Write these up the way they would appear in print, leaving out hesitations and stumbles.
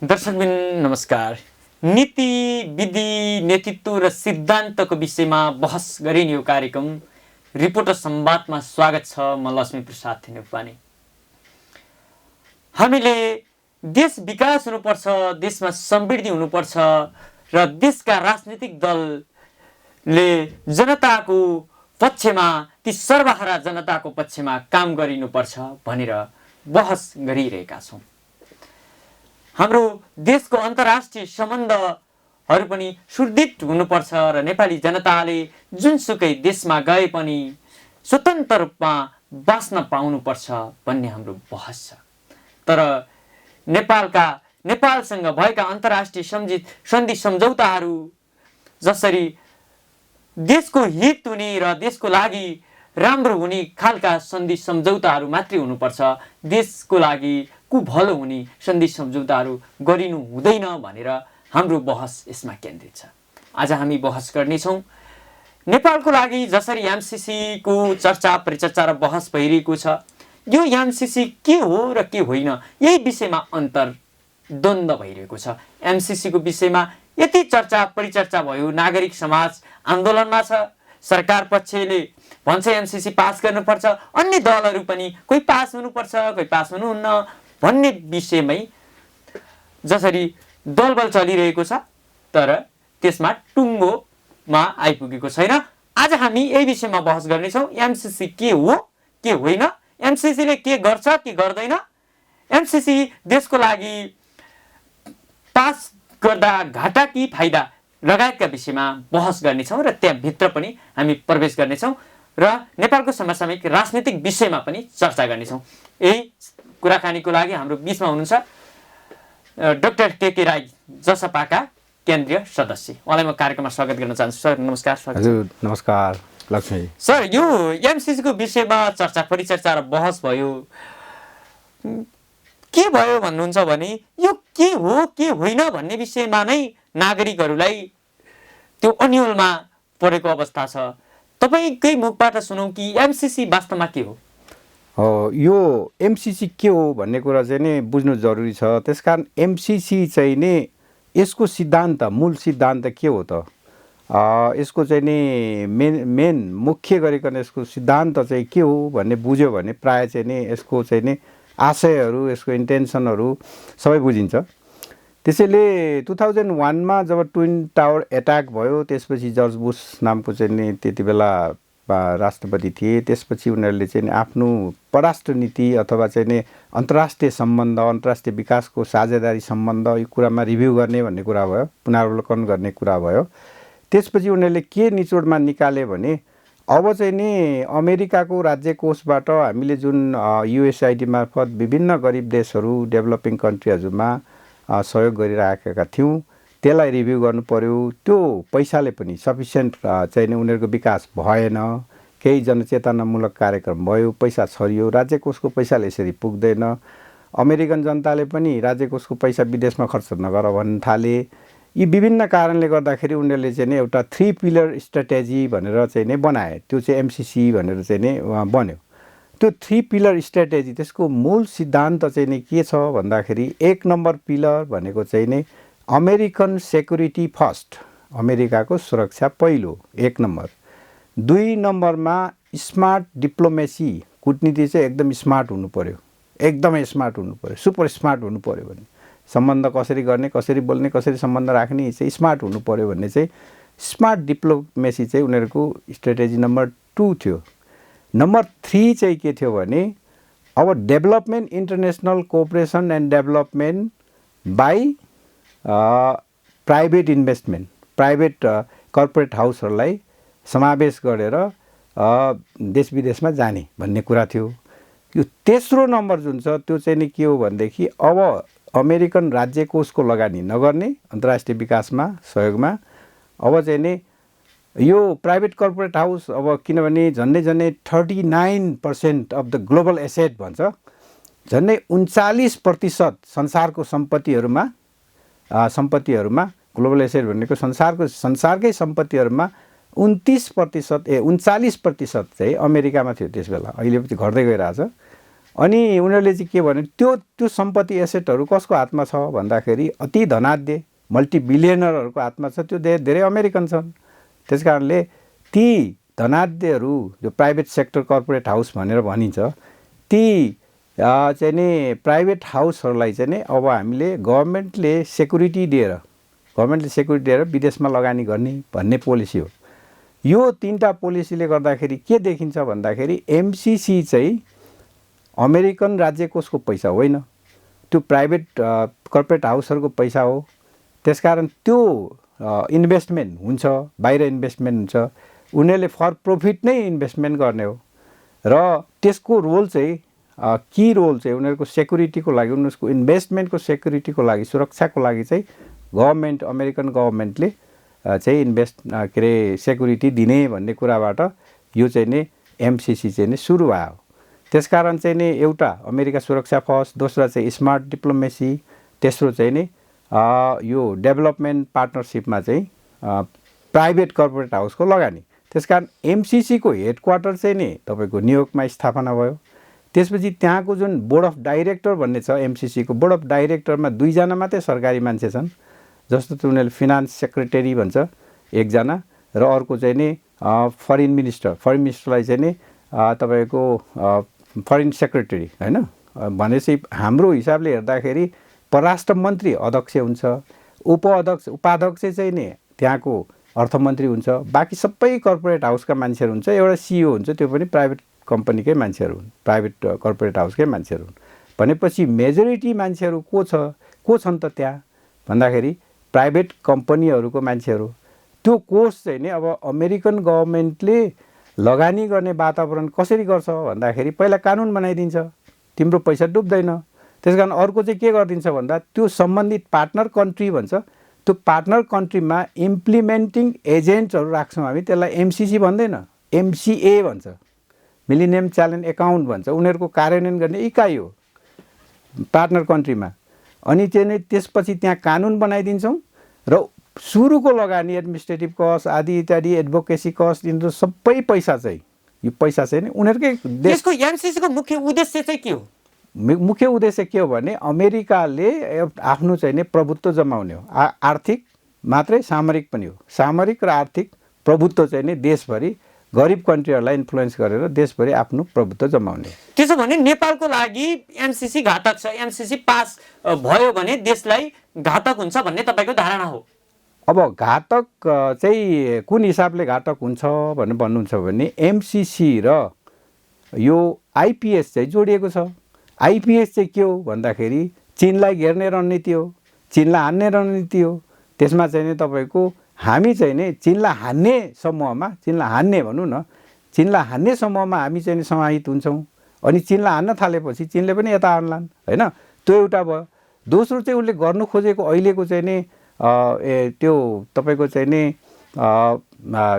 दर्शकबिन नमस्कार। नीति, विधि, नेतृत्व र सिद्धान्तको विषयमा बहस गरिने यो कार्यक्रम रिपोर्टर संवादमा स्वागत छ। म लक्ष्मी प्रसाद थेनुपाने। हामीले देश विकास हुनुपर्छ, देशमा समृद्धि हुनुपर्छ र देशका राजनीतिक दलले जनताको पक्षमा, ती सर्वहारा जनताको पक्षमा काम गरिनुपर्छ भनेर बहस गरिरहेका छौँ। हाम्रो देशको अन्तर्राष्ट्रिय सम्बन्धहरू पनि सुदृढ हुनुपर्छ र नेपाली जनताले जुनसुकै देशमा गए पनि स्वतन्त्र रूपमा बाँच्न पाउनुपर्छ भन्ने हाम्रो बहस छ। तर नेपालसँग भएका अन्तर्राष्ट्रिय सन्धि सम्झौताहरू जसरी देशको हित हुने र देशको लागि राम्रो हुने खालका सन्धि सम्झौताहरू मात्रै हुनुपर्छ, देशको लागि भलो हुने सन्धि सम्झौताहरू गरिनु हुँदैन भनेर हाम्रो बहस यसमा केन्द्रित छ। आज हामी बहस गर्नेछौँ नेपालको लागि जसरी एमसीसीको चर्चा परिचर्चा र बहस भइरहेको छ, यो एमसीसी के हो र के होइन, यही विषयमा द्वन्द्व भइरहेको छ। एमसीसीको विषयमा यति चर्चा परिचर्चा भयो, नागरिक समाज आन्दोलनमा छ, सरकार पक्षले भन्छ एमसीसी पास गर्नुपर्छ, अन्य दलहरू पनि कोही पास हुनुपर्छ कोही पास हुनुहुन्न भन्ने विषयमै जसरी दलबल चलिरहेको छ, तर त्यसमा टुङ्गोमा आइपुगेको छैन। आज हामी यही विषयमा बहस गर्नेछौँ। एमसीसी के हो, के होइन, एमसीसीले के गर्छ के गर्दैन, एमसीसी देशको लागि पास गर्दा घाटा कि फाइदा लगायतका विषयमा बहस गर्नेछौँ र त्यहाँभित्र पनि हामी प्रवेश गर्नेछौँ र नेपालको समसामयिक राजनीतिक विषयमा पनि चर्चा गर्नेछौँ। यही कुराकानीको लागि हाम्रो बिचमा हुनुहुन्छ डाक्टर के राई, जसपाका केन्द्रीय सदस्य। उहाँलाई म कार्यक्रममा स्वागत गर्न चाहन्छु। सर नमस्कार। हजुर नमस्कार लक्ष्मी। सर, यो एमसीसीको विषयमा चर्चा परिचर्चा र बहस भयो, के भयो भन्नुहुन्छ भने यो के हो के होइन भन्ने विषयमा नै नागरिकहरूलाई त्यो अन्यलमा परेको अवस्था छ। तपाईँकै मुखबाट सुनौँ कि एमसीसी वास्तवमा के हो? यो एमसीसी के हो भन्ने कुरा चाहिँ नि बुझ्नु जरुरी छ। त्यसकारण एमसीसी चाहिँ नि यसको सिद्धान्त, मूल सिद्धान्त के हो त, यसको चाहिँ नि मेन मुख्य गरिकन यसको सिद्धान्त चाहिँ के हो भन्ने बुझ्यो भने प्राय चाहिँ नि यसको चाहिँ नि आशयहरू, यसको इन्टेन्सनहरू सबै बुझिन्छ। त्यसैले 2001मा जब ट्विन टावर एट्याक भयो, त्यसपछि जर्ज बुश नामको चाहिँ नि त्यति बेला राष्ट्रपति थिए। त्यसपछि उनीहरूले चाहिँ आफ्नो परराष्ट्र नीति अथवा चाहिँ नि अन्तर्राष्ट्रिय सम्बन्ध, अन्तर्राष्ट्रिय विकासको साझेदारी सम्बन्ध यो कुरामा रिभ्यू गर्ने भन्ने कुरा भयो, पुनरावलोकन गर्ने कुरा भयो। त्यसपछि उनीहरूले के निचोडमा निकाले भने अब चाहिँ नि अमेरिकाको राज्य कोषबाट हामीले जुन युएसआइडी मार्फत विभिन्न गरिब देशहरू, डेभलपिङ कन्ट्रीहरूमा सहयोग गरिराखेका थियौँ, त्यसलाई रिभ्यू गर्नु पर्यो। त्यो पैसाले पनि सफिसियन्ट चाहिँ नि उनीहरूको विकास भएन, केही जनचेतनामूलक कार्यक्रम भयो, पैसा छरियो, राज्य कोषको पैसाले यसरी पुग्दैन, अमेरिकन जनताले पनि राज्य कोषको पैसा विदेशमा खर्च नगर भन्न थाले। यी विभिन्न कारणले गर्दाखेरि उनीहरूले चाहिँ नि एउटा 3 पिलर स्ट्र्याटेजी भनेर चाहिँ नि बनाए। त्यो चाहिँ एमसीसी भनेर चाहिँ नि बन्यो। त्यो 3 पिलर स्ट्र्याटेजी, त्यसको मूल सिद्धान्त चाहिँ नि के छ भन्दाखेरि 1 नम्बर पिलर भनेको चाहिँ नि अमेरिकन सेक्युरिटी फर्स्ट, अमेरिकाको सुरक्षा पहिलो 1 नम्बर। 2 नम्बरमा स्मार्ट डिप्लोमेसी, कूटनीति चाहिँ एकदम स्मार्ट हुनु पर्यो, एकदमै स्मार्ट हुनु पर्यो, सुपर स्मार्ट हुनु पर्यो भन्ने, सम्बन्ध कसरी गर्ने, कसरी बोल्ने, कसरी सम्बन्ध राख्ने चाहिँ स्मार्ट हुनु पर्यो भन्ने चाहिँ स्मार्ट डिप्लोमेसी चाहिँ उनीहरूको स्ट्र्याटेजी नम्बर 2 थियो। नम्बर 3 चाहिँ के थियो भने अब development, international cooperation and development by private investment, private corporate हाउसहरूलाई समावेश गरेर देश विदेशमा जाने भन्ने कुरा थियो। यो तेस्रो नम्बर जुन छ त्यो चाहिँ नि के हो भनेदेखि अब अमेरिकन राज्य कोषको लगानी नगर्ने अन्तर्राष्ट्रिय विकासमा सहयोगमा। अब चाहिँ नि यो प्राइभेट कर्पोरेट हाउस, अब किनभने झन्डै 39% अफ द ग्लोबल एसेट भन्छ, झन्डै 39% संसारको सम्पत्तिहरूमा ग्लोबल एसेट भनेको संसारकै सम्पत्तिहरूमा 39% चाहिँ अमेरिकामा थियो त्यस बेला, अहिले पनि घट्दै गइरहेछ। अनि उनीहरूले चाहिँ के भने त्यो सम्पत्ति एसेटहरू कसको हातमा छ भन्दाखेरि अति धनाढ्य मल्टिबिलियनरहरूको हातमा छ। त्यो धेरै अमेरिकन छन्। त्यस कारणले ती धनाढ्यहरू जो प्राइभेट सेक्टर कर्पोरेट हाउस भनेर भनिन्छ, ती चाहिँ नि प्राइभेट हाउसहरूलाई चाहिँ नि अब हामीले गभर्मेन्टले सेक्युरिटी दिएर विदेशमा लगानी गर्ने भन्ने पोलिसी हो। यो 3टा पोलिसीले गर्दाखेरि के देखिन्छ भन्दाखेरि एमसिसी चाहिँ अमेरिकन राज्य कोषको पैसा होइन, त्यो प्राइभेट कर्पोरेट हाउसहरूको पैसा हो। त्यसकारण त्यो इन्भेस्टमेन्ट हुन्छ, बाहिर इन्भेस्टमेन्ट हुन्छ, उनीहरूले फर प्रफिट नै इन्भेस्टमेन्ट गर्ने हो। र त्यसको रोल चाहिँ की रोल चाहिँ उनीहरूको सेक्युरिटीको लागि, उनीहरूको इन्भेस्टमेन्टको सेक्युरिटीको लागि, सुरक्षाको लागि चाहिँ गभर्मेन्ट अमेरिकन गभर्मेन्टले चाहिँ सेक्युरिटी दिने भन्ने कुराबाट यो चाहिँ नि एमसिसी चाहिँ नि सुरु भयो। त्यसकारण चाहिँ नि एउटा अमेरिका सुरक्षा फर्स्ट, दोस्रो चाहिँ स्मार्ट डिप्लोमेसी, तेस्रो चाहिँ नि यो डेभलपमेन्ट पार्टनरसिपमा चाहिँ प्राइभेट कर्पोरेट हाउसको लगानी। त्यसकारण एमसिसीको हेडक्वार्टर चाहिँ नि तपाईँको न्युयोर्कमा स्थापना भयो। त्यसपछि त्यहाँको जुन बोर्ड अफ डाइरेक्टर भन्ने छ एमसिसीको, बोर्ड अफ डाइरेक्टरमा 2 जना मात्रै सरकारी मान्छे छन्, जस्तो चाहिँ उनीहरूले फिनान्स सेक्रेटरी भन्छ एकजना, र अर्को चाहिँ नि फरेन मिनिस्टरलाई चाहिँ नि तपाईँको फरेन सेक्रेटरी होइन भनेपछि हाम्रो हिसाबले हेर्दाखेरि परराष्ट्र मन्त्री अध्यक्ष हुन्छ, उपाध्यक्ष चाहिँ नि त्यहाँको अर्थमन्त्री हुन्छ, बाँकी सबै कर्पोरेट हाउसका मान्छेहरू हुन्छ, एउटा सिइओ हुन्छ, त्यो पनि प्राइभेट कम्पनीकै मान्छेहरू हुन्, प्राइभेट कर्पोरेट हाउसकै मान्छेहरू हुन्। भनेपछि मेजोरिटी मान्छेहरू को छन् त त्यहाँ भन्दाखेरि प्राइभेट कम्पनीहरूको मान्छेहरू। त्यो कोष चाहिँ नि अब अमेरिकन गभर्मेन्टले लगानी गर्ने वातावरण कसरी गर्छ भन्दाखेरि पहिला कानुन बनाइदिन्छ, तिम्रो पैसा डुब्दैन। त्यस कारण अर्को चाहिँ के गरिदिन्छ भन्दा त्यो सम्बन्धित पार्टनर कन्ट्री भन्छ, त्यो पार्टनर कन्ट्रीमा इम्प्लिमेन्टिङ एजेन्ट्सहरू राख्छौँ हामी, त्यसलाई एमसिसी भन्दैन, एमसिए भन्छ, मिलेनियम च्यालेन्ज एकाउन्ट भन्छ, उनीहरूको कार्यान्वयन गर्ने इकाइ हो पार्टनर कन्ट्रीमा। अनि चाहिँ त्यसपछि त्यहाँ कानुन बनाइदिन्छौँ र सुरुको लगानी एडमिनिस्ट्रेटिभ कस्ट आदि इत्यादि एडभोकेसी कस्ट यिनीहरू सबै पैसा चाहिँ यो पैसा चाहिँ नि उनीहरूकै देशको एमसिसीको मुख्य उद्देश्य चाहिँ के हो? मुख्य उद्देश्य के हो भने अमेरिकाले आफ्नो चाहिँ नि प्रभुत्व जमाउने हो। आर्थिक मात्रै, सामरिक पनि हो। सामरिक र आर्थिक प्रभुत्व चाहिँ नि देशभरि गरिब कन्ट्रीहरूलाई इन्फ्लुएन्स गरेर देशभरि आफ्नो प्रभुत्व जमाउने। त्यसो भने नेपालको लागि एमसिसी घातक छ, एमसिसी पास भयो भने देशलाई घातक हुन्छ भन्ने तपाईँको धारणा हो? अब घातक चाहिँ कुन हिसाबले घातक हुन्छ भनेर भन्नुहुन्छ भने एमसिसी र यो आइपिएस चाहिँ जोडिएको छ। आइपिएस चाहिँ के हो भन्दाखेरि चीनलाई घेर्ने रणनीति हो, चीनलाई हान्ने रणनीति हो। त्यसमा चाहिँ नि तपाईँको हामी चाहिँ नि चीनलाई हान्ने समूहमा, चीनलाई हान्ने भनौँ न, चीनलाई हान्ने समूहमा हामी चाहिँ नि समाहित हुन्छौँ। अनि चीनलाई हान्न थालेपछि चीनले पनि यता हान्लान् होइन, त्यो एउटा भयो। दोस्रो चाहिँ उसले गर्नु खोजेको अहिलेको चाहिँ नि त्यो तपाईँको चाहिँ नि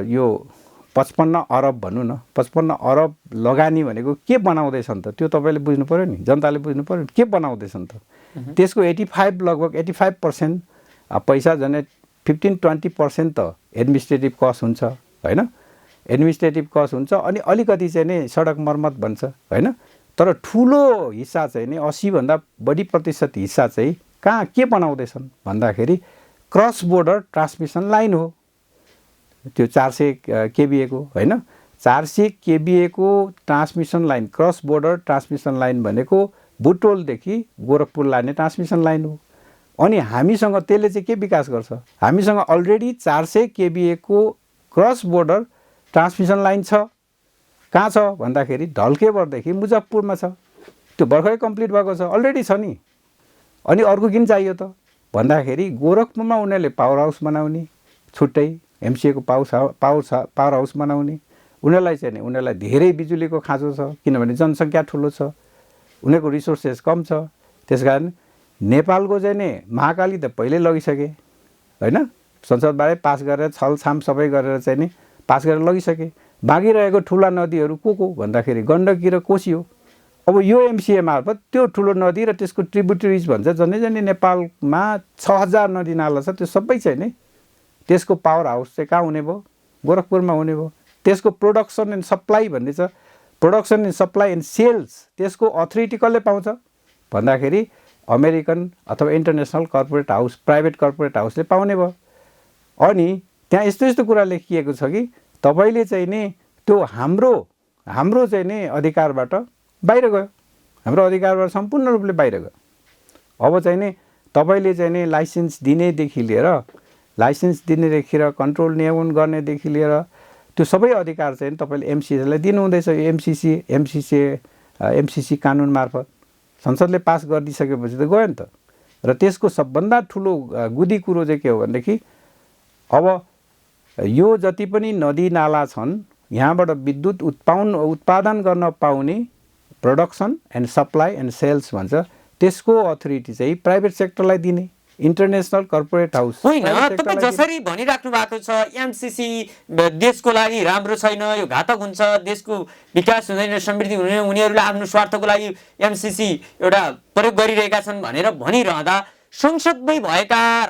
यो 55 अरब भनौँ न, 55 अरब लगानी भनेको के बनाउँदैछन् त त्यो तपाईँले बुझ्नु पऱ्यो नि, जनताले बुझ्नु पऱ्यो नि के बनाउँदैछन् त। त्यसको 85 लगभग 85% पैसा झन् 15-20% त एडमिनिस्ट्रेटिभ कस्ट हुन्छ होइन, एडमिनिस्ट्रेटिभ कस्ट हुन्छ। अनि अलिकति चाहिँ नि सडक मर्मत भन्छ होइन, तर ठुलो हिस्सा चाहिँ नि 80% बढी प्रतिशत हिस्सा चाहिँ कहाँ के बनाउँदैछन् भन्दाखेरि क्रस बोर्डर ट्रान्समिसन लाइन हो। त्यो 400 kVA को होइन, 400 kVA को transmission line, cross border transmission line भनेको बुटोलदेखि गोरखपुर लाने ट्रान्समिसन लाइन हो। अनि हामीसँग त्यसले चाहिँ के विकास गर्छ, हामीसँग अलरेडी 400 kVA को क्रस बोर्डर ट्रान्समिसन लाइन छ। कहाँ छ भन्दाखेरि ढल्केवरदेखि मुजफ्फरपुरमा छ, त्यो भर्खरै कम्प्लिट भएको छ, अलरेडी छ नि। अनि अर्को किन चाहियो त भन्दाखेरि गोरखपुरमा उनीहरूले पावर हाउस बनाउने, छुट्टै एमसिएको पावर हाउस बनाउने, उनीहरूलाई चाहिँ नि उनीहरूलाई धेरै बिजुलीको खाँचो छ किनभने जनसङ्ख्या ठुलो छ, उनीहरूको रिसोर्सेस कम छ। त्यस कारण नेपालको चाहिँ नि महाकाली त पहिल्यै लगिसके होइन, संसदबाटै पास गरेर छलछाम सबै गरेर चाहिँ नि पास गरेर लगिसके। बाँकी रहेको ठुला नदीहरू को भन्दाखेरि गण्डकी र कोशी हो। अब यो एमसिए मार्फत त्यो ठुलो नदी र त्यसको ट्रिब्युटरिज भन्छ, जनै नेपालमा 6000 नदी नाला छ, त्यो सबै चाहिँ नि त्यसको पावर हाउस चाहिँ कहाँ हुने भयो, गोरखपुरमा हुने भयो। त्यसको प्रोडक्सन एन्ड सप्लाई भन्ने छ, production and supply and sales त्यसको अथोरिटी कसले पाउँछ भन्दाखेरि अमेरिकन अथवा international corporate house private corporate हाउसले पाउने भयो। अनि त्यहाँ यस्तो यस्तो कुरा लेखिएको छ कि तपाईँले चाहिँ नि त्यो हाम्रो चाहिँ नि अधिकारबाट बाहिर गयो, हाम्रो अधिकारबाट सम्पूर्ण रूपले बाहिर गयो। अब चाहिँ नि तपाईँले चाहिँ नि लाइसेन्स दिनेदेखि लिएर कन्ट्रोल नियमन गर्नेदेखि लिएर त्यो सबै अधिकार चाहिँ तपाईँले एमसिसीलाई दिनुहुँदैछ। एमसिसी कानुन मार्फत संसदले पास गरिदिइसकेपछि त गयो नि त। र त्यसको सबभन्दा ठुलो गुदी कुरो चाहिँ के हो भनेदेखि अब यो जति पनि नदी नाला छन् यहाँबाट विद्युत उत्पादन गर्न पाउने production and supply and sales भन्छ, त्यसको अथोरिटी चाहिँ प्राइभेट सेक्टरलाई दिने, इन्टरनेसनल कर्पोरेट हाउस होइन। तपाईँ जसरी भनिराख्नु भएको छ एमसिसी देशको लागि राम्रो छैन, यो घातक हुन्छ, देशको विकास हुँदैन, समृद्धि हुँदैन, उनीहरूले आफ्नो स्वार्थको लागि एमसिसी एउटा प्रयोग गरिरहेका छन् भनेर भनिरहँदा संसदमै भएका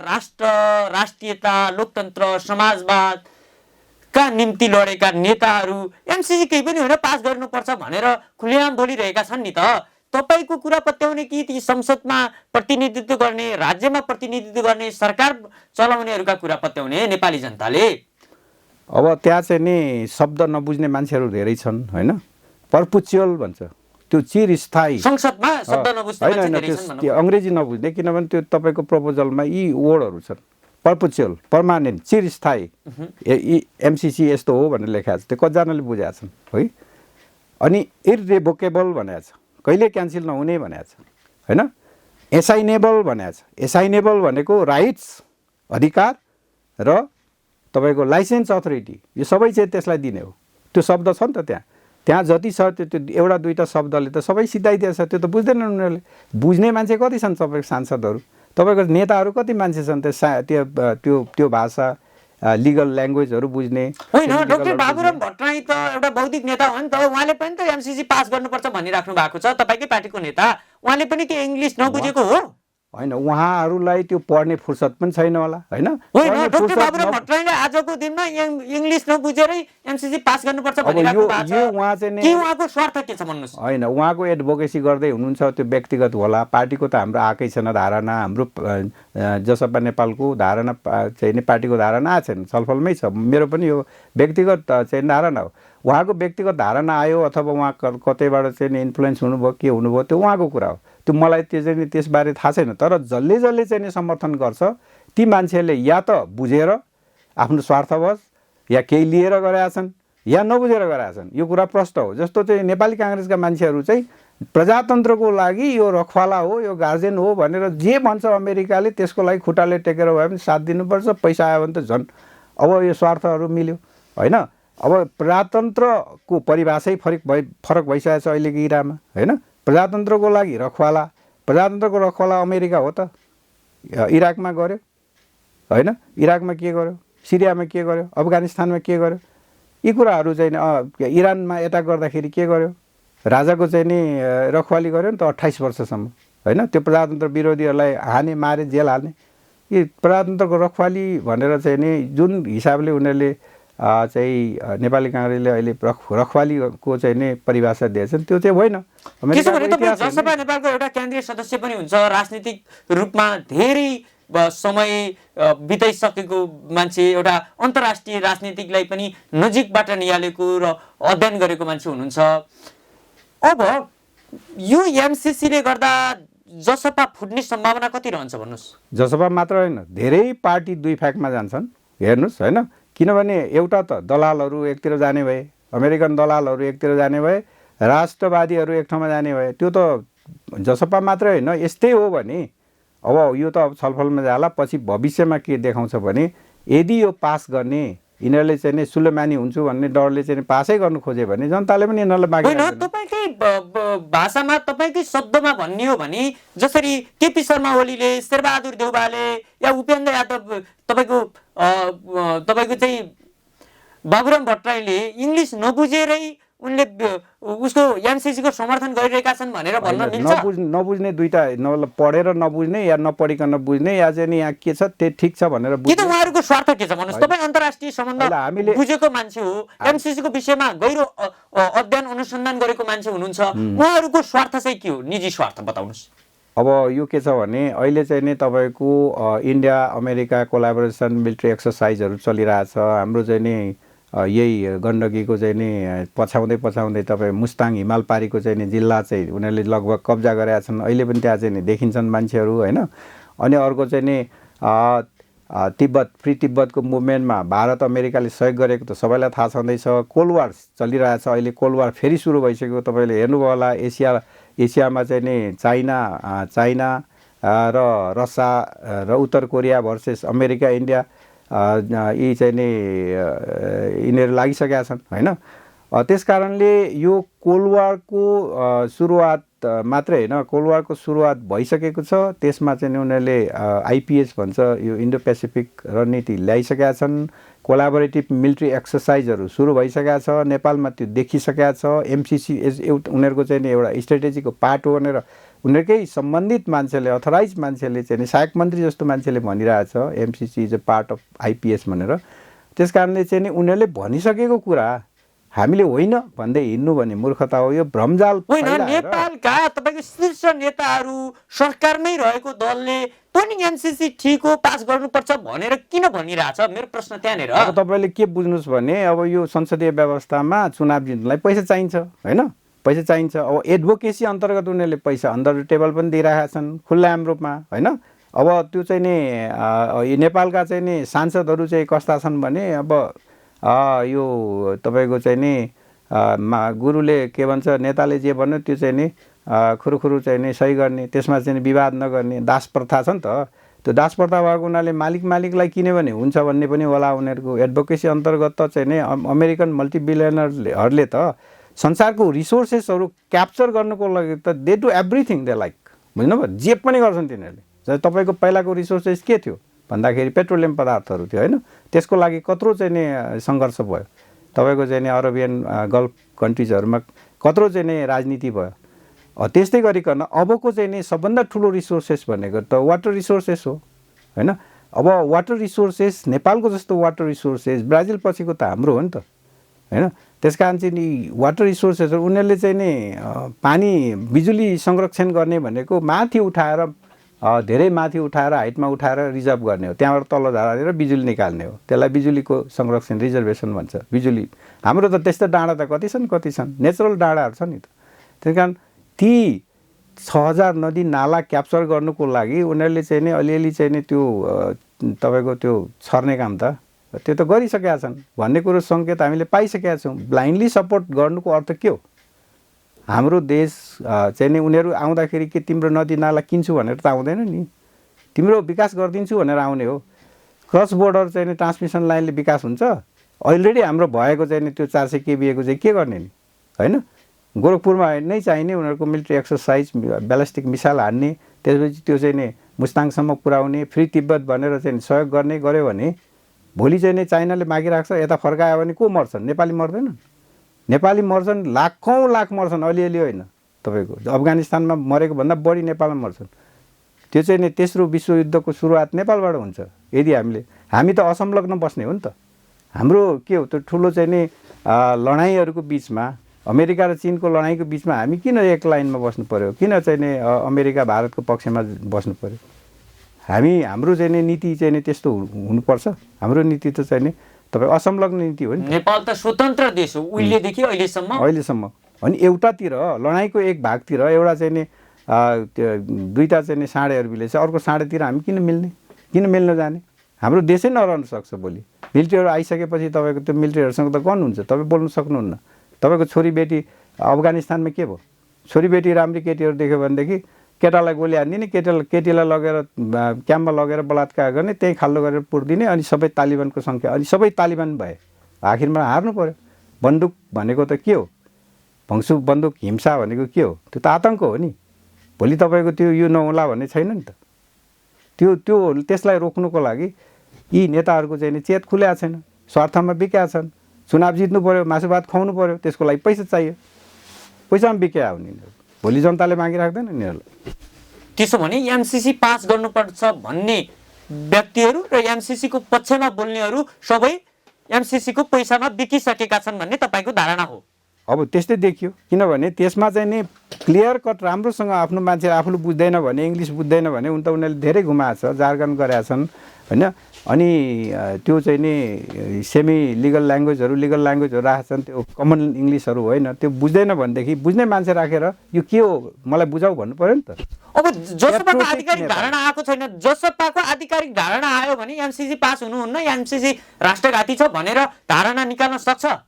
राष्ट्रियता, लोकतन्त्र, समाजवादका निम्ति लडेका नेताहरू एमसिसी केही पनि होइन पास गर्नुपर्छ भनेर खुलेआम बोलिरहेका छन् नि त। तपाईको कुरा पत्याउने कि ती संसदमा प्रतिनिधित्व गर्ने, राज्यमा प्रतिनिधित्व गर्ने, सरकार चलाउनेहरूका कुरा पत्याउने नेपाली जनताले? अब त्यहाँ चाहिँ नि शब्द नबुझ्ने मान्छेहरू धेरै छन् होइन। पर्पुचुअल भन्छ त्यो चिरस्थायी, संसदमा शब्द नबुझ्ने मान्छे धेरै छन् त्यो अङ्ग्रेजी नबुझ्ने, किनभने त्यो तपाईँको प्रपोजलमा यी वर्डहरू छन् पर्पुचुअल, पर्मानेन्ट, चिरस्थायी। एमसिसी यस्तो हो भनेर लेखाएको छ, त्यो कतिजनाले बुझाएको छन् है। अनि इर्रेभोकेबल भनेको छ, कहिले क्यान्सल नहुने भनेको छ होइन। एसाइनेबल भनेको छ, एसाइनेबल भनेको राइट्स अधिकार र तपाईँको लाइसेन्स अथोरिटी, यो सबै चाहिँ त्यसलाई दिने हो। त्यो शब्द छ नि त त्यहाँ जति छ त्यो एउटा दुईवटा शब्दले त सबै सिधाइदिएछ। त्यो त बुझ्दैनन् उनीहरूले। बुझ्ने मान्छे कति छन् तपाईँको सांसदहरू, तपाईँको नेताहरू कति मान्छे छन् त्यो भाषा लिगल ल्याङ्ग्वेजहरू बुझ्ने? होइन, डाक्टर बाबुराम भट्टराई त एउटा बौद्धिक नेता हो नि त, उहाँले पनि त एमसिसी पास गर्नुपर्छ भनिराख्नु भएको छ, तपाईँकै पार्टीको नेता। उहाँले पनि के इङ्ग्लिस नबुझेको हो? होइन, उहाँहरूलाई त्यो पढ्ने फुर्सद पनि छैन होला होइन। डाक्टर बाबुराम भट्टराईले आजको दिनमा इङ्ग्लिस नबुझेरै एमसिसी पास गर्नुपर्छ भनिराख्नु भएको छ। के उहाँको स्वार्थ के छ भन्नुहोस्? होइन, उहाँको एडभोकेसी गर्दै हुनुहुन्छ, त्यो व्यक्तिगत होला। पार्टीको त हाम्रो आएकै छैन धारणा, हाम्रो जसपा नेपालको धारणा चाहिँ नि पार्टीको धारणा आएको छैन, छलफलमै छ। मेरो पनि यो व्यक्तिगत चाहिँ धारणा हो। उहाँको व्यक्तिगत धारणा आयो अथवा उहाँ कतैबाट चाहिँ इन्फ्लुएन्स हुनुभयो के हुनुभयो त्यो उहाँको कुरा हो, त्यो मलाई त्यो चाहिँ त्यसबारे थाहा छैन। तर जसले चाहिँ समर्थन गर्छ ती मान्छेहरूले या त बुझेर आफ्नो स्वार्थवश या केही लिएर गरेका छन् या नबुझेर गरेका छन्, यो कुरा प्रष्ट हो। जस्तो चाहिँ नेपाली काङ्ग्रेसका मान्छेहरू चाहिँ प्रजातन्त्रको लागि यो रखवाला हो, यो गार्जेन हो भनेर जे भन्छ अमेरिकाले त्यसको लागि खुट्टाले टेकेर भए पनि साथ दिनुपर्छ। पैसा आयो भने त झन् अब यो स्वार्थहरू मिल्यो होइन। अब प्रजातन्त्रको परिभाषै फरक भइसकेको छ अहिलेको इरामा होइन। प्रजातन्त्रको लागि रखवाला, प्रजातन्त्रको रखवाला अमेरिका हो त। इराकमा गर्यो होइन, इराकमा के गर्यो, सिरियामा के गर्यो, अफगानिस्तानमा के गर्यो, यी कुराहरू चाहिँ इरानमा एट्याक गर्दाखेरि के गर्यो, राजाको चाहिँ नि रखवाली गर्यो नि त 28 वर्षसम्म होइन। त्यो प्रजातन्त्र विरोधीहरूलाई हाने, मारे, जेल हाल्ने, यी प्रजातन्त्रको रखवाली भनेर चाहिँ नि जुन हिसाबले उनीहरूले चाहिँ नेपाली काङ्ग्रेसले अहिले रखवालीको चाहिँ नि परिभाषा दिएछन् त्यो चाहिँ होइन। जसपा नेपालको एउटा केन्द्रीय सदस्य पनि हुन्छ, राजनीतिक रूपमा धेरै समय बिताइसकेको मान्छे, एउटा अन्तर्राष्ट्रिय राजनीतिकलाई पनि नजिकबाट निहालेको र अध्ययन गरेको मान्छे हुनुहुन्छ। अब यो एमसिसीले गर्दा जसपा फुट्ने सम्भावना कति रहन्छ भन्नुहोस्? जसपा मात्र होइन, धेरै पार्टी दुई फ्याकमा जान्छन् हेर्नुहोस् होइन। किनभने एउटा त दलालहरू एकतिर जाने भए, अमेरिकन दलालहरू एकतिर जाने भए, राष्ट्रवादीहरू एक ठाउँमा जाने भए, त्यो त जसपा मात्रै होइन। यस्तै हो भने अब यो त अब छलफलमा जाला, पछि भविष्यमा के देखाउँछ भने यदि यो पास गर्ने यिनीहरूले चाहिँ नि सुलेमानी हुन्छु भन्ने डरले चाहिँ पासै गर्नु खोज्यो भने जनताले पनि यिनीहरूलाई माग्दैन। होइन, तपाईँकै भाषामा तपाईँकै शब्दमा भन्ने हो भने जसरी केपी शर्मा ओलीले, शेरबहादुर देउवाले या उपेन्द्र यादव, तपाईँको चाहिँ बाबुराम भट्टराईले इङ्ग्लिस नबुझेरै उनले उसको एमसिसीको समर्थन गरिरहेका छन् भनेर भन्न मिल्छ? नबुझ्ने दुईटा पढेर नबुझ्ने या नपढिकन बुझ्ने या चाहिँ यहाँ के छ त्यो ठिक छ भनेर कि त उहाँहरूको स्वार्थ के छ भन्नुहोस्? तपाईँ अन्तर्राष्ट्रिय सम्बन्ध बुझेको मान्छे हो, एमसिसीको विषयमा गहिरो अध्ययन अनुसन्धान गरेको मान्छे हुनुहुन्छ, उहाँहरूको स्वार्थ चाहिँ के हो? निजी स्वार्थ बताउनुहोस्। अब यो के छ भने अहिले चाहिँ नि तपाईँको इन्डिया अमेरिका कोलाबोरेसन मिलिट्री एक्सर्साइजहरू चलिरहेछ। हाम्रो चाहिँ नि यही गण्डकीको चाहिँ नि पछाउँदै तपाईँ मुस्ताङ हिमालपारीको चाहिँ नि जिल्ला चाहिँ उनीहरूले लगभग कब्जा गरेका छन्। अहिले पनि त्यहाँ चाहिँ नि देखिन्छन् मान्छेहरू होइन। अनि अर्को चाहिँ नि तिब्बत फ्री तिब्बतको मुभमेन्टमा भारत अमेरिकाले सहयोग गरेको त सबैलाई थाहा छँदैछ। कोल्ड वार चलिरहेछ अहिले, कोल्ड वार फेरि सुरु भइसक्यो। तपाईँले हेर्नुभयो होला एसियामा चाहिँ नि चाइना र रसिया र उत्तर कोरिया भर्सेस अमेरिका इन्डिया यी चाहिँ नि यिनीहरू लागिसकेका छन् होइन। त्यस कारणले यो कोल्ड वारको सुरुवात मात्रै होइन, कोल्ड वारको सुरुवात भइसकेको छ। त्यसमा चाहिँ उनीहरूले आइपिएस भन्छ यो इन्डो पेसिफिक रणनीति ल्याइसकेका छन्। कोलाबोरेटिभ मिलिट्री एक्सर्साइजहरू सुरु भइसकेका छ। नेपालमा त्यो देखिसकेका छ। एमसिसी उनीहरूको चाहिँ नि एउटा स्ट्रेटेजीको पार्ट हो भनेर उनीहरूकै सम्बन्धित मान्छेले, अथराइज मान्छेले चाहिँ नि सहायक मन्त्री जस्तो मान्छेले भनिरहेछ MCC is a part of IPS भनेर। त्यस कारणले चाहिँ नि उनीहरूले भनिसकेको कुरा हामीले होइन भन्दै हिँड्नु भने मूर्खता हो। यो भ्रमजाल होइन। नेपालका तपाईँको शीर्ष नेताहरू सरकारमै रहेको दलले पनि एमसिसी ठिक हो, पास गर्नुपर्छ भनेर किन भनिरहेछ? मेरो प्रश्न त्यहाँनिर। अब तपाईँले के बुझ्नुहोस् भने अब यो संसदीय व्यवस्थामा चुनाव जित्नलाई पैसा चाहिन्छ होइन, पैसा चाहिन्छ। अब एडभोकेसी अन्तर्गत उनीहरूले पैसा अन्दर टेबल पनि दिइरहेका छन् खुल्लाम रूपमा होइन। अब त्यो चाहिँ नि नेपालका चाहिँ नि सांसदहरू चाहिँ कस्ता छन् भने अब यो तपाईँको चाहिँ नि गुरुले के भन्छ, नेताले जे भन्यो त्यो चाहिँ नि खुरुखुरु चाहिँ नि सही गर्ने, त्यसमा चाहिँ विवाद नगर्ने दास प्रथा छ नि त। त्यो दास प्रथा भएको हुनाले मालिकलाई किन्यो भने हुन्छ भन्ने पनि होला उनीहरूको। एडभोकेसी अन्तर्गत त चाहिँ नि अमेरिकन मल्टिबिलियनरहरूले त संसारको रिसोर्सेसहरू क्याप्चर गर्नुको लागि त they do everything they like, बुझ्नुभयो? जे पनि गर्छन् तिनीहरूले। तपाईँको पहिलाको रिसोर्सेस के थियो भन्दाखेरि पेट्रोलियम पदार्थहरू थियो होइन। त्यसको लागि कत्रो चाहिँ नि सङ्घर्ष भयो। तपाईँको चाहिँ नि अरबियन गल्फ कन्ट्रिजहरूमा कत्रो चाहिँ नि राजनीति भयो। त्यस्तै गरिकन अबको चाहिँ नि सबभन्दा ठुलो रिसोर्सेस भनेको त वाटर रिसोर्सेस हो होइन। अब वाटर रिसोर्सेस नेपालको जस्तो वाटर रिसोर्सेस ब्राजिल पछिको त हाम्रो हो नि त होइन। त्यस कारण चाहिँ नि वाटर रिसोर्सेसहरू उनीहरूले चाहिँ नि पानी बिजुली संरक्षण गर्ने भनेको माथि उठाएर धेरै माथि उठाएर हाइटमा उठाएर रिजर्भ गर्ने हो, त्यहाँबाट तल झारेर बिजुली निकाल्ने हो। त्यसलाई बिजुलीको संरक्षण रिजर्भेसन भन्छ। बिजुली हाम्रो त त्यस्तो डाँडा त कति छन् नेचुरल डाँडाहरू छ नि त। त्यस कारण ती 6000 नदी नाला क्याप्चर गर्नुको लागि उनीहरूले चाहिँ नि अलिअलि चाहिँ नि त्यो तपाईँको त्यो छर्ने काम त त्यो त गरिसकेका छन् भन्ने कुरो सङ्केत हामीले पाइसकेका छौँ। ब्लाइन्डली सपोर्ट गर्नुको अर्थ के हो? हाम्रो देश चाहिँ नि उनीहरू आउँदाखेरि के तिम्रो नदी नाला किन्छु भनेर त आउँदैन नि, तिम्रो विकास गरिदिन्छु भनेर आउने हो। क्रस बोर्डर चाहिँ नि ट्रान्समिसन लाइनले विकास हुन्छ? अलरेडी हाम्रो भएको चाहिँ नि त्यो 400 केबीएको चाहिँ के गर्ने नि होइन। गोरखपुरमा नै चाहिने उनीहरूको मिलिट्री एक्सर्साइज, ब्यालिस्टिक मिसाइल हान्ने, त्यसपछि त्यो चाहिँ नि मुस्ताङसम्म पुर्याउने, फ्री तिब्बत भनेर चाहिँ सहयोग गर्ने गऱ्यो भने भोलि चाहिँ नि चाइनाले मागिराख्छ, यता फर्कायो भने को मर्छन्? नेपाली मर्दैनन्? नेपाली मर्छन्, लाखौँ लाख मर्छन्, अलिअलि होइन। तपाईँको अफगानिस्तानमा मरेको भन्दा बढी नेपालमा मर्छन्। त्यो चाहिँ नि तेस्रो विश्वयुद्धको सुरुवात नेपालबाट हुन्छ यदि हामी त असंलग्न बस्ने हो नि त। हाम्रो के हो त्यो ठुलो चाहिँ नि लडाइँहरूको बिचमा, अमेरिका र चीनको लडाइँको बिचमा हामी किन एक लाइनमा बस्नु पर्यो? किन चाहिँ नि अमेरिका भारतको पक्षमा बस्नु पर्यो? हाम्रो चाहिँ नि नीति चाहिँ नि त्यस्तो हुनुपर्छ। हाम्रो नीति त चाहिँ नि तपाईँ असंलग्न नीति हो नि। नेपाल त स्वतन्त्र देश हो उहिलेदेखि अहिलेसम्म। अनि एउटातिर लडाइँको एक भागतिर एउटा चाहिँ नि दुईवटा चाहिँ नि साँढेहरू मिलेछ, अर्को साँढेतिर हामी किन मिल्न जाने? हाम्रो देशै नरहन सक्छ भोलि। मिलिट्रीहरू आइसकेपछि तपाईँको त्यो मिलिट्रीहरूसँग त गर्नुहुन्छ, तपाईँ बोल्नु सक्नुहुन्न। तपाईँको छोरीबेटी अफगानिस्तानमा के भयो? छोरीबेटी राम्री केटीहरू देख्यो भनेदेखि केटालाई गोली हानिदिने, केटीलाई लगेर क्याम्पमा लगेर बलात्कार गर्ने, त्यही खाल्डो गरेर पुर्दिने, अनि सबै तालिबानको सङ्ख्या, अनि सबै तालिबान भए। आखिरमा हार्नु पर्यो। बन्दुक भनेको त के हो? भङ्सु बन्दुक हिंसा भनेको के हो? त्यो त आतङ्क हो नि। भोलि तपाईँको त्यो यो नहोला भन्ने छैन नि त। त्यसलाई रोक्नुको लागि यी नेताहरूको चाहिँ नि चेत खुलेका छैन, स्वार्थमा बिकेका छन्। चुनाव जित्नु पर्यो, मासु भात खुवाउनु पर्यो, त्यसको लागि पैसा चाहियो। पैसामा बिक्या हो यिनीहरू, भोलि जनताले मागिराख्दैन यिनीहरूलाई। त्यसो भने एमसीसी पास गर्नुपर्छ भन्ने व्यक्तिहरू र एमसीसी को पक्षमा बोल्नेहरू सबै एमसीसी को पैसामा बिकिसकेका छन् भन्ने तपाईँको धारणा हो? अब त्यस्तै देखियो, किनभने त्यसमा चाहिँ नि क्लियर कट राम्रोसँग आफ्नो मान्छे आफूले बुझ्दैन भने, इङ्ग्लिस बुझ्दैन भने उनीहरूले धेरै घुमाएको छ, जार्गन गरेका छन् होइन। अनि त्यो चाहिँ नि सेमी लिगल ल्याङ्ग्वेजहरू राखेका छन्, त्यो कमन इङ्ग्लिसहरू होइन, त्यो बुझ्दैन भनेदेखि बुझ्ने मान्छे राखेर यो के हो मलाई बुझाऊ भन्नु पर्यो नि त। अब जसपाको आधिकारिक धारणा आएको छैन, जसपाको आधिकारिक धारणा आयो भने एमसीसी पास हुनुहुन्न, एमसीसी राष्ट्रघाती छ भनेर धारणा निकाल्न सक्छ?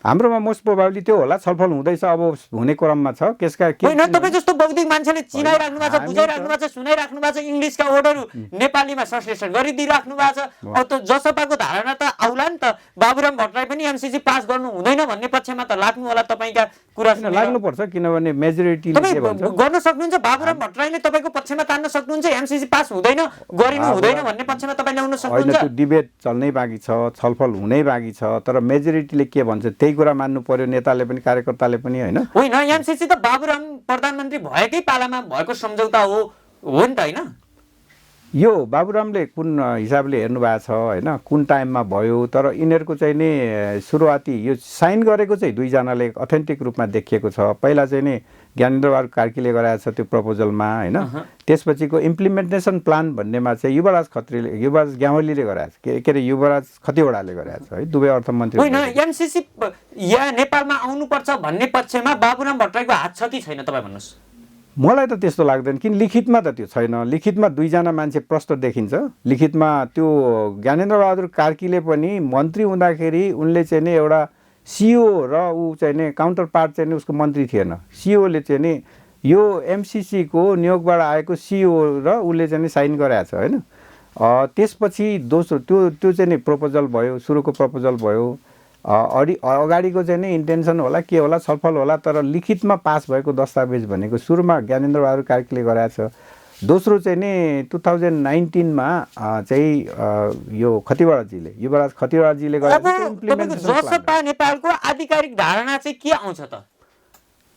हाम्रोमा मोस्ट प्रोभाबली त्यो होला, छलफल हुँदैछ, अब हुने क्रममा छ। केसका के होइन, तपाईँ जस्तो बौद्धिक मान्छेले चिनाइराख्नु भएको छ, बुझाइराख्नु भएको छ, सुनाइराख्नु भएको छ, इङ्ग्लिसका वर्डहरू नेपालीमा ट्रान्सलेसन गरिदिइराख्नु भएको छ। अब त जसपाको धारणा त आउला नि त, बाबुराम भट्टराई पनि एमसीसी पास गर्नु हुँदैन भन्ने पक्षमा त लाग्नु होला तपाईँका कुरा। लाग्नुपर्छ, किनभने मेजोरिटीले के भन्छ गर्न सक्नुहुन्छ। बाबुराम भट्टराईले तपाईँको पक्षमा तान्न सक्नुहुन्छ, एमसीसी पास हुँदैन, गरिनु हुँदैन भन्ने पक्षमा तपाईँ ल्याउन सक्नुहुन्छ। त्यो डिबेट चल्नै बाँकी छ, छलफल हुनै बाँकी छ, तर मेजोरिटीले के भन्छ त्यही कुरा मान्नु पर्यो, नेताले पनि कार्यकर्ताले पनि होइन। होइन, एमसीसी त बाबुराम प्रधानमन्त्री भएकै पालामा भएको सम्झौता हो नि त होइन? यो बाबुरामले कुन हिसाबले हेर्नु भएको छ होइन, कुन टाइममा भयो, तर यिनीहरूको चाहिँ नि सुरुवाती यो साइन गरेको चाहिँ दुईजनाले अथेन्टिक रूपमा देखिएको छ। पहिला चाहिँ नि ज्ञानेन्द्रबहादुर कार्कीले गराएको छ त्यो प्रपोजलमा होइन, त्यसपछिको इम्प्लिमेन्टेसन प्लान भन्नेमा चाहिँ युवराज ग्यावालीले गराएको छ, के अरे युवराज खतिवडाले गराएको छ है, दुवै अर्थमन्त्री। होइन, एमसीसी या नेपालमा आउनुपर्छ भन्ने पक्षमा बाबुराम भट्टराईको हात छ कि छैन तपाईँ भन्नुहोस्? मलाई त त्यस्तो लाग्दैन, किन लिखितमा त त्यो छैन। लिखितमा दुईजना मान्छे प्रष्ट देखिन्छ। लिखितमा त्यो ज्ञानेन्द्रबहादुर कार्कीले पनि मन्त्री हुँदाखेरि उनले चाहिँ नि एउटा सिओ र ऊ चाहिँ नि काउन्टर पार्ट चाहिँ नि उसको मन्त्री थिएन। सिओले चाहिँ नि यो एमसीसीको नियोगबाट आएको सिओ र उसले चाहिँ नि साइन गराएको छ होइन। त्यसपछि दोस्रो त्यो चाहिँ नि प्रपोजल भयो, सुरुको प्रपोजल भयो। अगाडिको चाहिँ नि इन्टेन्सन होला, के होला, छलफल होला, तर लिखितमा पास भएको दस्तावेज भनेको सुरुमा ज्ञानेन्द्रबहादुर कार्कीले गराएको छ। दोस्रो चाहिँ नि 2019मा चाहिँ यो खतिवडाजीले, युवराज खतिवडाजीले गराएको। जसपा नेपालको आधिकारिक धारणा चाहिँ के आउँछ त?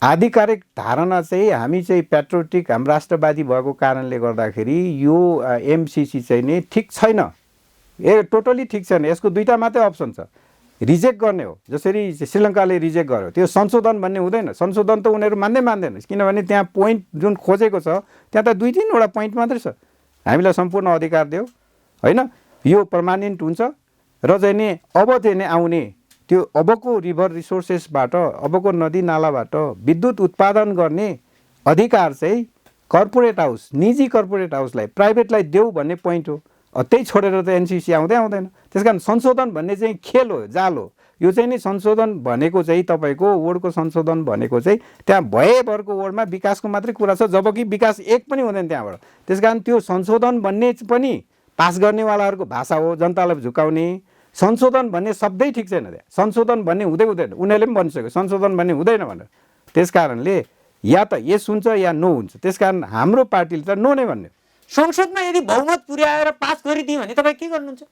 आधिकारिक धारणा चाहिँ हामी चाहिँ पेट्रोटिक, हामी राष्ट्रवादी भएको कारणले गर्दाखेरि यो एमसीसी चाहिँ नि ठिक छैन, टोटली ठिक छैन। यसको दुईटा मात्रै अप्सन छ, रिजेक्ट गर्ने हो, जसरी श्रीलङ्काले रिजेक्ट गर्यो। त्यो संशोधन भन्ने हुँदैन, संशोधन त उनीहरू मान्दैन, किनभने त्यहाँ पोइन्ट जुन खोजेको छ त्यहाँ त 2-3वटा पोइन्ट मात्रै छ। हामीलाई सम्पूर्ण अधिकार दियो होइन, यो पर्मानेन्ट हुन्छ र चाहिँ नि अब चाहिँ नि आउने त्यो अबको रिभर रिसोर्सेसबाट, अबको नदी नालाबाट विद्युत उत्पादन गर्ने अधिकार चाहिँ कर्पोरेट हाउस, निजी कर्पोरेट हाउसलाई, प्राइभेटलाई देऊ भन्ने पोइन्ट हो। त्यही छोडेर त एनसीसी आउँदैन। त्यस कारण संशोधन भन्ने चाहिँ खेल हो, जाल हो। यो चाहिँ नि संशोधन भनेको चाहिँ तपाईँको वर्डको संशोधन भनेको चाहिँ त्यहाँ भएभरको वर्डमा विकासको मात्रै कुरा छ, जबकि विकास एक पनि हुँदैन त्यहाँबाट। त्यस कारण त्यो संशोधन भन्ने पनि पास गर्नेवालाहरूको भाषा हो, जनतालाई झुकाउने। संशोधन भन्ने शब्दै ठिक छैन त्यहाँ, संशोधन भन्ने हुँदैन, उनीहरूले पनि भनिसक्यो संशोधन भन्ने हुँदैन भनेर। त्यस कारणले या त यस हुन्छ या नो हुन्छ। त्यस कारण हाम्रो पार्टीले त नो नै भन्ने। संसदमा यदि बहुमत पुर्याएर पास गरिदियो भने तपाईँ के गर्नुहुन्छ?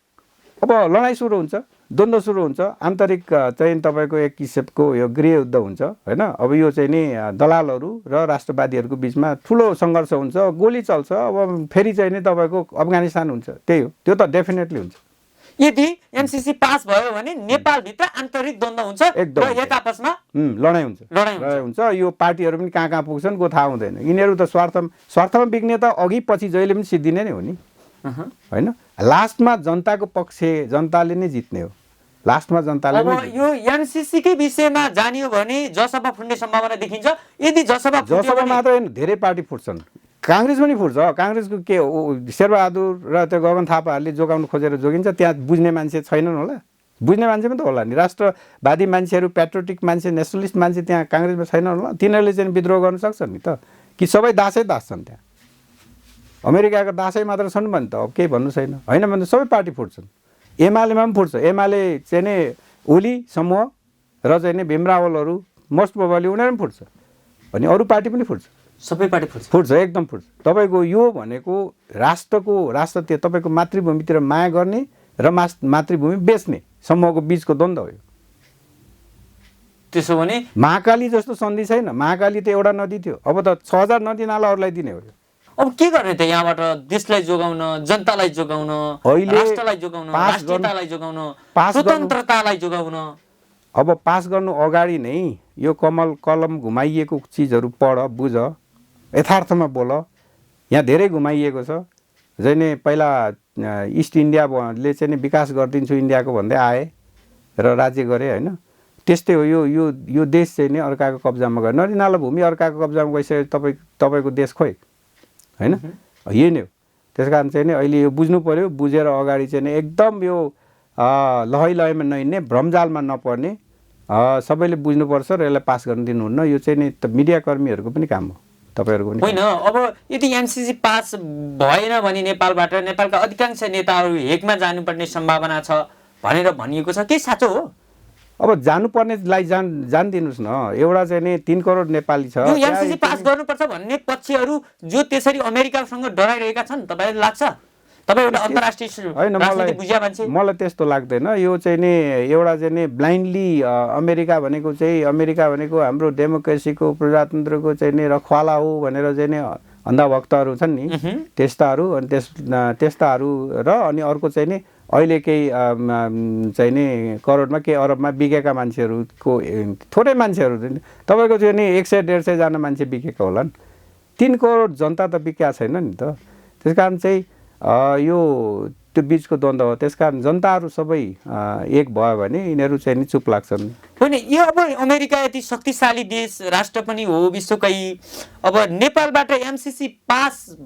अब लडाइँ सुरु हुन्छ, द्वन्द्व सुरु हुन्छ, आन्तरिक चाहिँ तपाईँको एक किसिमको यो गृहयुद्ध हुन्छ होइन। अब यो चाहिँ नि दलालहरू र राष्ट्रवादीहरूको बिचमा ठुलो सङ्घर्ष हुन्छ, गोली चल्छ। अब फेरि चाहिँ नि तपाईँको अफगानिस्तान हुन्छ, त्यही हो, त्यो त डेफिनेटली हुन्छ। यदि एमसीसी पास भयो भने नेपालभित्र आन्तरिक द्वन्द्व हुन्छ र एक आपसमा लडाइँ हुन्छ। यो पार्टीहरू पनि कहाँ कहाँ पुग्छन् को थाहा हुँदैन। यिनीहरू त स्वार्थमा बिग्ने त अघि पछि जहिले पनि सिद्धिने नै हो नि होइन। लास्टमा जनताको पक्ष, जनताले नै जित्ने हो लास्टमा, जनताले। अब यो एमसीसीकै विषयमा जानियो भने जसपा फुट्ने सम्भावना देखिन्छ। यदि जसपा मात्र होइन, धेरै पार्टी फुट्छन्, काङ्ग्रेस पनि फुट्छ। काङ्ग्रेसको के हो, शेरबहादुर र त्यो गगन थापाहरूले जोगाउनु खोजेर जोगिन्छ, त्यहाँ बुझ्ने मान्छे छैनन् होला, बुझ्ने मान्छे पनि त होला नि। राष्ट्रवादी मान्छेहरू, पेट्रोटिक मान्छे, नेसनलिस्ट मान्छे त्यहाँ काङ्ग्रेसमा छैनन् होला, तिनीहरूले चाहिँ विद्रोह गर्न सक्छन् नि त। कि सबै दासै दास छन् त्यहाँ, अमेरिकाका दासै मात्र छन् भने त अब केही भन्नु छैन होइन भने सबै पार्टी फुट्छन्। एमालेमा पनि फुट्छ, एमाले चाहिँ नि ओली समूह र चाहिँ नि भीमरावलहरू मोस्ट प्रोबेबली उनीहरू पनि फुट्छ, अनि अरू पार्टी पनि फुट्छ, सबै पार्टी फुट्छ, एकदम फुट्छ। तपाईँको यो भनेको राष्ट्र तपाईँको मातृभूमितिर माया गर्ने र मातृभूमि बेच्ने समूहको बिचको द्वन्द्व हो। त्यसो भने महाकाली जस्तो सन्धि छैन। महाकाली त एउटा नदी थियो, अब त 6000 नदी नाला अरूलाई दिने हो। अब के गर्ने त यहाँबाट देशलाई जोगाउन, जनतालाई जोगाउन, अहिले राष्ट्रलाई जोगाउन, राष्ट्रियतालाई जोगाउन, स्वतन्त्रतालाई जोगाउन। अब पास गर्नु अगाडि नै यो कलम घुमाइएको चिजहरू पढ, बुझ, यथार्थमा बोल। यहाँ धेरै घुमाइएको छ। जैने पहिला इस्ट इन्डियाले चाहिँ विकास गरिदिन्छु इन्डियाको भन्दै आए र राज्य गरे होइन। त्यस्तै हो, यो देश चाहिँ नि अर्काको कब्जामा गयो। नदीनाला भूमि अर्काको कब्जामा गइसक्यो, तपाईँको देश खोइ होइन। यही नै हो। त्यस कारण चाहिँ नि अहिले यो बुझ्नु पऱ्यो। बुझेर अगाडि चाहिँ नि एकदम यो लहैमा नहिँड्ने, भ्रमजालमा नपर्ने सबैले बुझ्नुपर्छ र यसलाई पास गर्न दिनुहुन्न। यो चाहिँ नि मिडियाकर्मीहरूको पनि काम हो, तपाईँहरूको पनि होइन। अब यदि एमसिसी पास भएन भने नेपालबाट नेपालका अधिकांश नेताहरू हेकमा जानुपर्ने सम्भावना छ भनेर भनिएको छ, के साँचो हो? अब जानुपर्नेलाई जान दिनुहोस् न। एउटा चाहिँ नि 3 करोड नेपाली छ। यो एमसिसी पास गर्नुपर्छ भन्ने पक्षहरू जो त्यसरी अमेरिकासँग डराइरहेका छन्, तपाईँलाई लाग्छ? तपाईँ एउटा अन्तर्राष्ट्रिय राजनीति बुझ्या मान्छे। मलाई त्यस्तो लाग्दैन। यो चाहिँ नि एउटा चाहिँ नि ब्लाइन्डली अमेरिका भनेको हाम्रो डेमोक्रेसीको, प्रजातन्त्रको चाहिँ नि रखवाला हो भनेर चाहिँ नि अन्धभक्तहरू छन् नि, त्यस्ताहरू। अनि त्यस्ताहरू र अनि अर्को चाहिँ नि अहिले केही चाहिँ नि करोडमा केही अरबमा बिकेका मान्छेहरूको थोरै मान्छेहरू तपाईँको चाहिँ नि 100-150 जना मान्छे बिकेका होलान्। 3 करोड जनता त बिकेका छैन नि त। त्यस कारण चाहिँ यो त्यो बिचको द्वन्द्व हो। त्यस कारण जनताहरू सबै एक भयो भने यिनीहरू चाहिँ नि चुप लाग्छन्। होइन, यो अब अमेरिका यति शक्तिशाली देश राष्ट्र पनि हो विश्वकै, अब नेपालबाट एमसिसी पास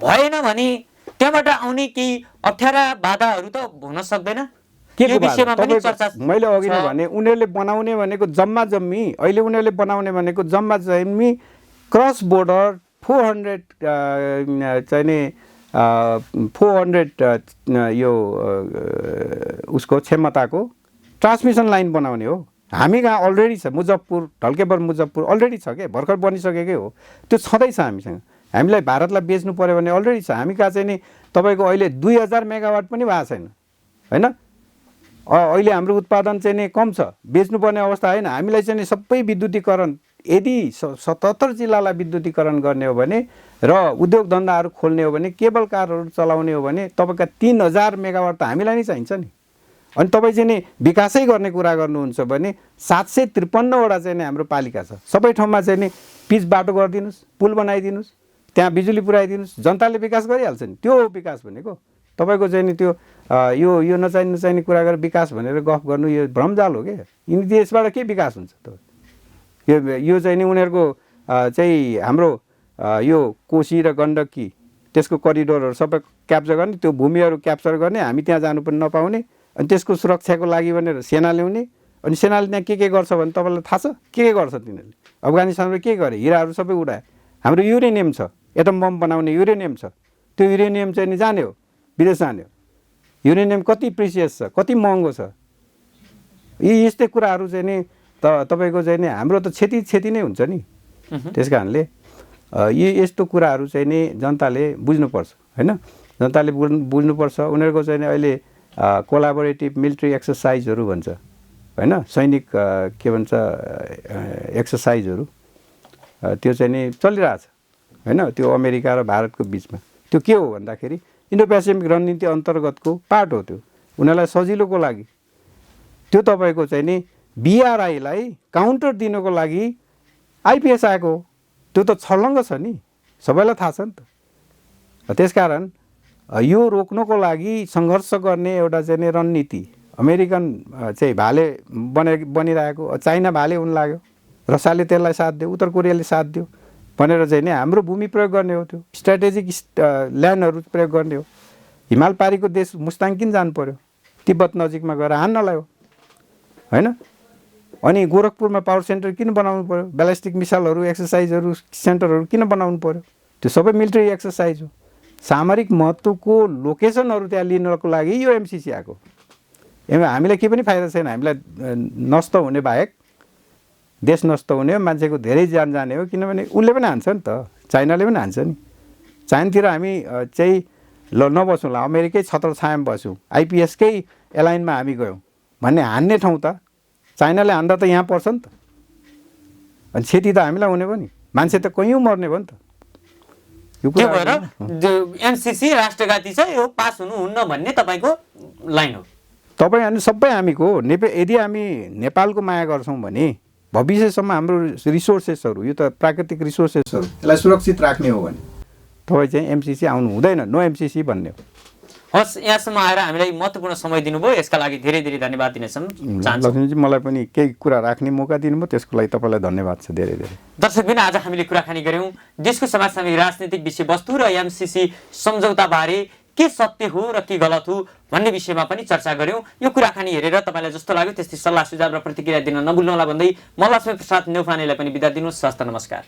भएन भने त्यहाँबाट आउने केही अप्ठ्यारा बाधाहरू त हुन सक्दैन? के विषयमा पनि चर्चा मैले अघि नै भने उनीहरूले बनाउने भनेको जम्मा क्रस बोर्डर 400 चाहिँ नि 400 यो उसको क्षमताको ट्रान्समिसन लाइन बनाउने हो। हामी कहाँ अलरेडी छ। ढल्केबर मुजफ्फर अलरेडी छ के, भर्खर बनिसकेकै हो। त्यो छँदैछ हामीसँग। हामीलाई भारतलाई बेच्नु पर्यो भने अलरेडी छ। हामी कहाँ चाहिँ नि तपाईँको अहिले 2000 मेगावाट पनि भएको छैन होइन। अहिले हाम्रो उत्पादन चाहिँ नि कम छ, बेच्नुपर्ने अवस्था होइन। हामीलाई चाहिँ नि सबै विद्युतीकरण, यदि 77 जिल्लालाई विद्युतीकरण गर्ने हो भने र उद्योग धन्दाहरू खोल्ने हो भने, केबल कारहरू चलाउने हो भने तपाईँका 3000 मेगावाट त हामीलाई नै चाहिन्छ नि। अनि तपाईँ चाहिँ नि विकासै गर्ने कुरा गर्नुहुन्छ भने 753वटा चाहिँ नि हाम्रो पालिका छ। सबै ठाउँमा चाहिँ नि पिच बाटो गरिदिनुहोस्, पुल बनाइदिनुहोस्, त्यहाँ बिजुली पुऱ्याइदिनुहोस्, जनताले विकास गरिहाल्छ नि। त्यो हो विकास भनेको। तपाईँको चाहिँ नि त्यो यो नचाहिने कुरा गरेर विकास भनेर गफ गर्नु यो भ्रमजाल हो क्या। यिनी देशबाट के विकास हुन्छ त? यो चाहिँ नि उनीहरूको चाहिँ हाम्रो यो कोशी र गण्डकी त्यसको करिडोरहरू सबै क्याप्चर गर्ने, त्यो भूमिहरू क्याप्चर गर्ने, हामी त्यहाँ जानु पनि नपाउने, अनि त्यसको सुरक्षाको लागि भनेर सेना ल्याउने। अनि सेनाले त्यहाँ के गर्छ भने तपाईँलाई थाहा छ के गर्छ तिनीहरूले? अफगानिस्तानमा के गरे? हिराहरू सबै उडाए। हाम्रो युरेनियम छ, एटम बम बनाउने युरेनियम छ। त्यो युरेनियम चाहिँ नि जाने हो, विदेश जाने हो। युरेनियम कति प्रिसियस छ, कति महँगो छ। यस्तै कुराहरू चाहिँ नि तपाईँको चाहिँ नि हाम्रो त क्षति नै हुन्छ नि। त्यस कारणले यस्तो कुराहरू चाहिँ नि जनताले बुझ्नुपर्छ होइन। जनताले बुझ्नुपर्छ। उनीहरूको चाहिँ नि अहिले कोलाबोरेटिभ मिलिट्री एक्सर्साइजहरू भन्छ होइन, सैनिक के भन्छ एक्सर्साइजहरू, त्यो चाहिँ नि चलिरहेछ होइन। त्यो अमेरिका र भारतको बिचमा त्यो के हो भन्दाखेरि इन्डो पेसिफिक रणनीति अन्तर्गतको पार्ट हो। त्यो उनीहरूलाई सजिलोको लागि, त्यो तपाईँको चाहिँ नि BRI-लाई काउन्टर दिनको लागि आइपिएस आएको। त्यो त छर्लङ्ग छ नि, सबैलाई थाहा छ नि त। त्यसकारण यो रोक्नको लागि सङ्घर्ष गर्ने एउटा चाहिँ नि रणनीति अमेरिकन चाहिँ भाले बनिरहेको, चाइना भाले हुन लाग्यो, रसियाले त्यसलाई साथ दियो, उत्तर कोरियाले साथ दियो भनेर चाहिँ नि हाम्रो भूमि प्रयोग गर्ने हो। त्यो स्ट्राटेजिक ल्यान्डहरू प्रयोग गर्ने हो। हिमाल पारीको देश मुस्ताङ किन जानु पर्यो? तिब्बत नजिकमा गएर हान्नलाई हो होइन। अनि गोरखपुरमा पावर सेन्टर किन बनाउनु पर्यो? ब्यालिस्टिक मिसाइलहरू एक्सर्साइजहरू सेन्टरहरू किन बनाउनु पर्यो? त्यो सबै मिलिट्री एक्सर्साइज हो। सामरिक महत्त्वको लोकेसनहरू त्यहाँ लिनको लागि यो एमसिसी आएको। हामीलाई केही पनि फाइदा छैन। हामीलाई नष्ट हुने बाहेक, देश नष्ट हुने हो, मान्छेको धेरै ज्यान जाने हो। किनभने उसले पनि हान्छ नि त, चाइनाले पनि हान्छ नि। चाइनातिर हामी चाहिँ ल नबसौँ, अमेरिकै छत्र छायामा बस्यौँ, आइपिएसकै एलाइनमा हामी गयौँ भन्ने हान्ने ठाउँ त चाइनाले हान्दा त यहाँ पर्छ नि त। अनि क्षति त हामीलाई हुने भयो नि, मान्छे त कैयौँ मर्ने भयो नि त। यो त्यो कुरा भएर एमसिसी राष्ट्रघाती छ, यो पास हुनुहुन्न भन्ने तपाईँको लाइन हो। तपाईँ अनि सबै हामीको यदि हामी नेपालको माया गर्छौँ भने भविष्यसम्म हाम्रो रिसोर्सेसहरू, यो त प्राकृतिक रिसोर्सेसहरू, यसलाई सुरक्षित राख्ने हो भने तपाईँ चाहिँ एमसिसी आउनु हुँदैन, नो एमसिसी भन्ने हो। हस्, यहाँसम्म आएर हामीलाई महत्त्वपूर्ण समय दिनुभयो, यसका लागि धेरै धेरै धन्यवाद दिन चाहन्छु। लक्ष्मीजी, मलाई पनि केही कुरा राख्ने मौका दिनुभयो, त्यसको लागि तपाईँलाई धन्यवाद छ धेरै धेरै। दर्शकबिन, आज हामीले कुराकानी गऱ्यौँ देशको समसामयिक राजनीतिक विषयवस्तु र एमसिसी सम्झौताबारे के सत्य हो र के गलत हो भन्ने विषयमा पनि चर्चा गऱ्यौँ। यो कुराकानी हेरेर तपाईँलाई जस्तो लाग्यो त्यस्तै सल्लाह सुझाव र प्रतिक्रिया दिन नभुल्नुहोला भन्दै म लक्ष्मी प्रसाद न्यौपानेलाई पनि बिदा दिनुहोस्। हस्त, नमस्कार।